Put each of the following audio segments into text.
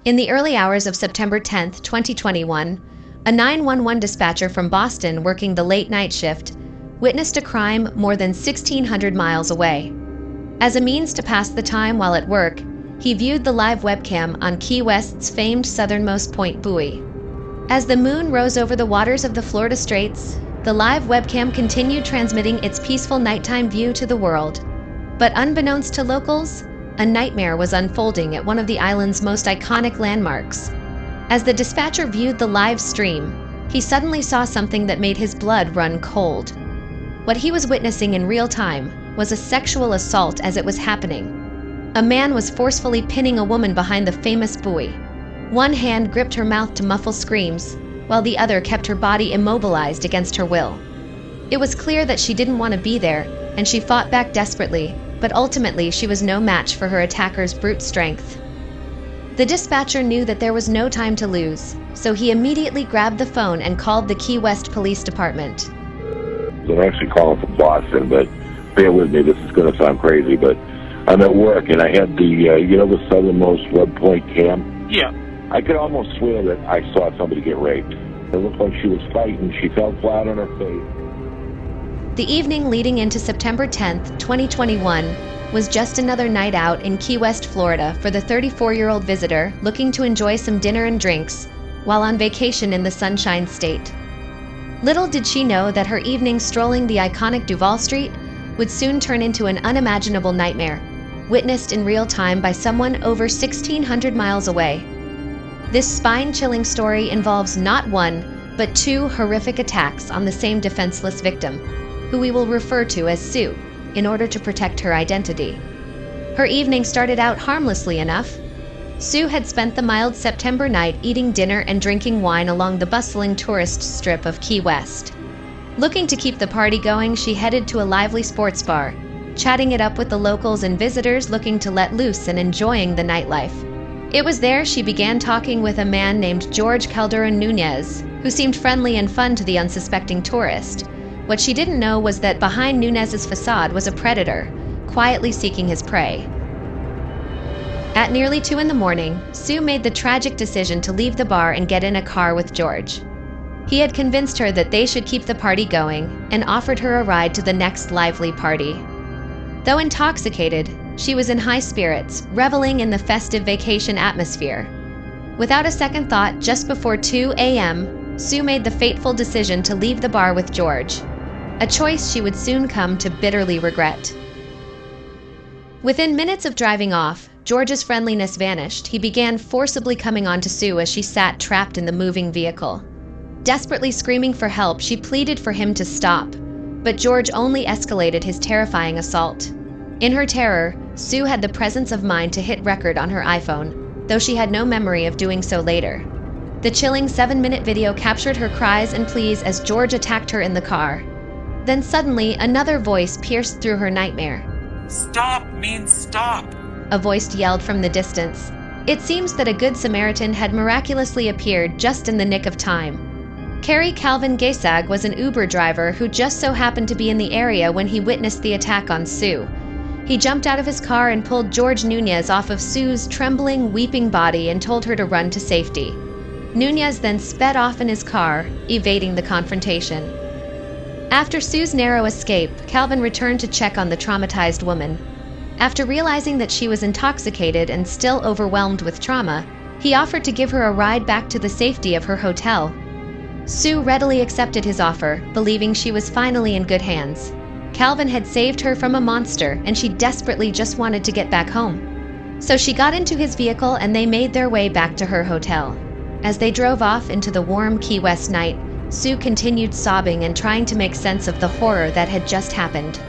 In the early hours of September 10, 2021, a 911 dispatcher from Boston working the late night shift witnessed a crime more than 1,600 miles away. As a means to pass the time while at work, he viewed the live webcam on Key West's famed southernmost point buoy. As the moon rose over the waters of the Florida Straits, the live webcam continued transmitting its peaceful nighttime view to the world. But unbeknownst to locals, a nightmare was unfolding at one of the island's most iconic landmarks. As the dispatcher viewed the live stream, he suddenly saw something that made his blood run cold. What he was witnessing in real time was a sexual assault as it was happening. A man was forcefully pinning a woman behind the famous buoy. One hand gripped her mouth to muffle screams, while the other kept her body immobilized against her will. It was clear that she didn't want to be there, and she fought back desperately, but ultimately she was no match for her attacker's brute strength. The dispatcher knew that there was no time to lose, so he immediately grabbed the phone and called the Key West Police Department. I'm actually calling from Boston, but bear with me, this is going to sound crazy, but I'm at work and I had the southernmost web point cam? Yeah. I could almost swear that I saw somebody get raped. It looked like she was fighting. She fell flat on her face. The evening leading into September 10, 2021, was just another night out in Key West, Florida for the 34-year-old visitor looking to enjoy some dinner and drinks while on vacation in the Sunshine State. Little did she know that her evening strolling the iconic Duval Street would soon turn into an unimaginable nightmare, witnessed in real time by someone over 1,600 miles away. This spine-chilling story involves not one, but two horrific attacks on the same defenseless victim, who we will refer to as Sue, in order to protect her identity. Her evening started out harmlessly enough. Sue had spent the mild September night eating dinner and drinking wine along the bustling tourist strip of Key West. Looking to keep the party going, she headed to a lively sports bar, chatting it up with the locals and visitors looking to let loose and enjoying the nightlife. It was there she began talking with a man named George Calderon Nunez, who seemed friendly and fun to the unsuspecting tourist. What she didn't know was that behind Nunez's facade was a predator, quietly seeking his prey. At nearly 2 a.m, Sue made the tragic decision to leave the bar and get in a car with George. He had convinced her that they should keep the party going and offered her a ride to the next lively party. Though intoxicated, she was in high spirits, reveling in the festive vacation atmosphere. Without a second thought, just before 2 a.m., Sue made the fateful decision to leave the bar with George, a choice she would soon come to bitterly regret. Within minutes of driving off, George's friendliness vanished. He began forcibly coming on to Sue as she sat trapped in the moving vehicle. Desperately screaming for help, she pleaded for him to stop, but George only escalated his terrifying assault. In her terror, Sue had the presence of mind to hit record on her iPhone, though she had no memory of doing so later. The chilling 7-minute video captured her cries and pleas as George attacked her in the car. Then suddenly, another voice pierced through her nightmare. Stop means stop, a voice yelled from the distance. It seems that a good Samaritan had miraculously appeared just in the nick of time. Kerry Calvin Gaysag was an Uber driver who just so happened to be in the area when he witnessed the attack on Sue. He jumped out of his car and pulled George Nunez off of Sue's trembling, weeping body and told her to run to safety. Nunez then sped off in his car, evading the confrontation. After Sue's narrow escape, Calvin returned to check on the traumatized woman. After realizing that she was intoxicated and still overwhelmed with trauma, he offered to give her a ride back to the safety of her hotel. Sue readily accepted his offer, believing she was finally in good hands. Calvin had saved her from a monster, and she desperately just wanted to get back home. So she got into his vehicle and they made their way back to her hotel. As they drove off into the warm Key West night, Sue continued sobbing and trying to make sense of the horror that had just happened.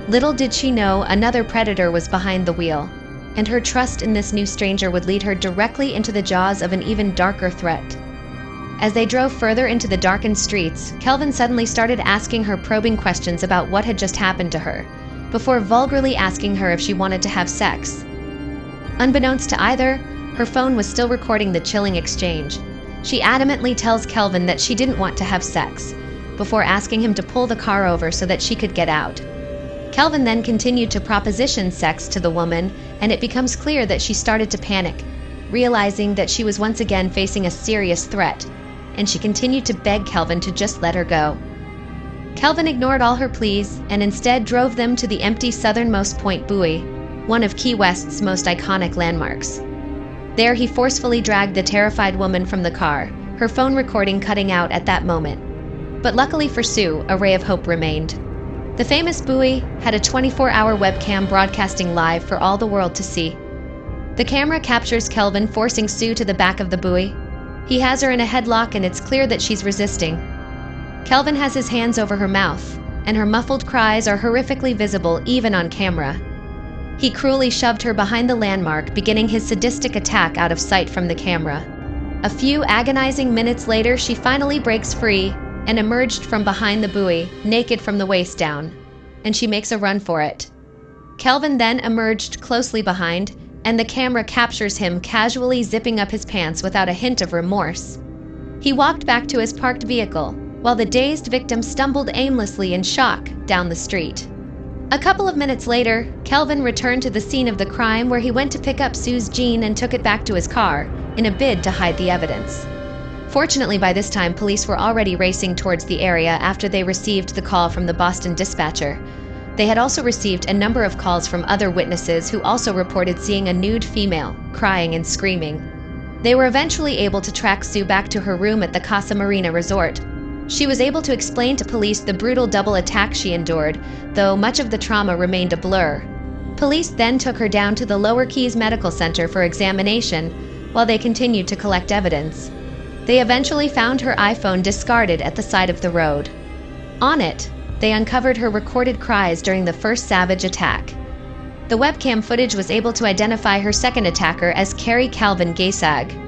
Little did she know another predator was behind the wheel, and her trust in this new stranger would lead her directly into the jaws of an even darker threat. As they drove further into the darkened streets, Calvin suddenly started asking her probing questions about what had just happened to her, before vulgarly asking her if she wanted to have sex. Unbeknownst to either, her phone was still recording the chilling exchange. She adamantly tells Calvin that she didn't want to have sex, before asking him to pull the car over so that she could get out. Calvin then continued to proposition sex to the woman, and it becomes clear that she started to panic. realizing that she was once again facing a serious threat, and she continued to beg Kelvin to just let her go. Kelvin ignored all her pleas and instead drove them to the empty southernmost point buoy, one of Key West's most iconic landmarks. There he forcefully dragged the terrified woman from the car, her phone recording cutting out at that moment. But luckily for Sue, a ray of hope remained. The famous buoy had a 24-hour webcam broadcasting live for all the world to see. The camera captures Kelvin forcing Sue to the back of the buoy. He has her in a headlock and it's clear that she's resisting. Kelvin has his hands over her mouth, and her muffled cries are horrifically visible even on camera. He cruelly shoved her behind the landmark, beginning his sadistic attack out of sight from the camera. A few agonizing minutes later, she finally breaks free and emerged from behind the buoy, naked from the waist down, and she makes a run for it. Kelvin then emerged closely behind, and the camera captures him casually zipping up his pants without a hint of remorse. He walked back to his parked vehicle, while the dazed victim stumbled aimlessly in shock down the street. A couple of minutes later, Kelvin returned to the scene of the crime where he went to pick up Sue's jean and took it back to his car, in a bid to hide the evidence. Fortunately, by this time, police were already racing towards the area after they received the call from the Boston Dispatcher. They had also received a number of calls from other witnesses who also reported seeing a nude female, crying and screaming. They were eventually able to track Sue back to her room at the Casa Marina Resort. She was able to explain to police the brutal double attack she endured, though much of the trauma remained a blur. Police then took her down to the Lower Keys Medical Center for examination, while they continued to collect evidence. They eventually found her iPhone discarded at the side of the road. On it, they uncovered her recorded cries during the first savage attack. The webcam footage was able to identify her second attacker as Kerry Calvin Gaysag.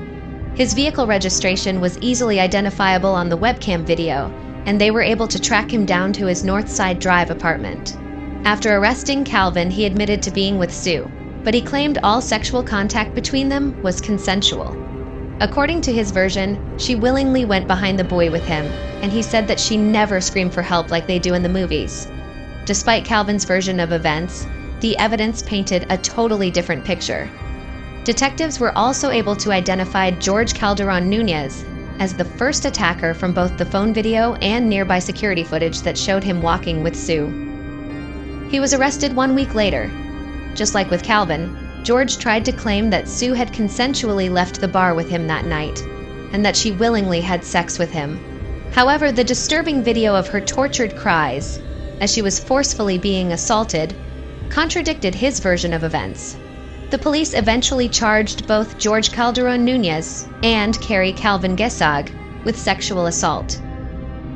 His vehicle registration was easily identifiable on the webcam video, and they were able to track him down to his Northside Drive apartment. After arresting Calvin, he admitted to being with Sue, but he claimed all sexual contact between them was consensual. According to his version, she willingly went behind the buoy with him, and he said that she never screamed for help like they do in the movies. Despite Calvin's version of events, the evidence painted a totally different picture. Detectives were also able to identify George Calderon Nunez as the first attacker from both the phone video and nearby security footage that showed him walking with Sue. He was arrested 1 week later. Just like with Calvin, George tried to claim that Sue had consensually left the bar with him that night, and that she willingly had sex with him. However, the disturbing video of her tortured cries, as she was forcefully being assaulted, contradicted his version of events. The police eventually charged both George Calderon Nunez and Kerry Calvin Gaysag with sexual assault.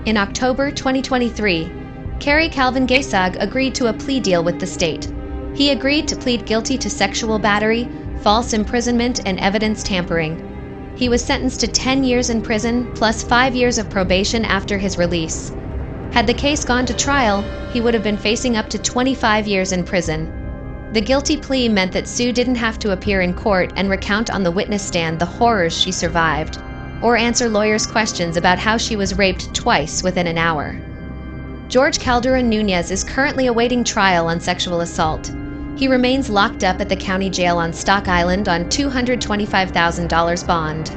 In October 2023, Kerry Calvin Gaysag agreed to a plea deal with the state. He agreed to plead guilty to sexual battery, false imprisonment, and evidence tampering. He was sentenced to 10 years in prison plus 5 years of probation after his release. Had the case gone to trial, he would have been facing up to 25 years in prison. The guilty plea meant that Sue didn't have to appear in court and recount on the witness stand the horrors she survived, or answer lawyers' questions about how she was raped twice within an hour. George Calderon Nunez is currently awaiting trial on sexual assault. He remains locked up at the county jail on Stock Island on $225,000 bond.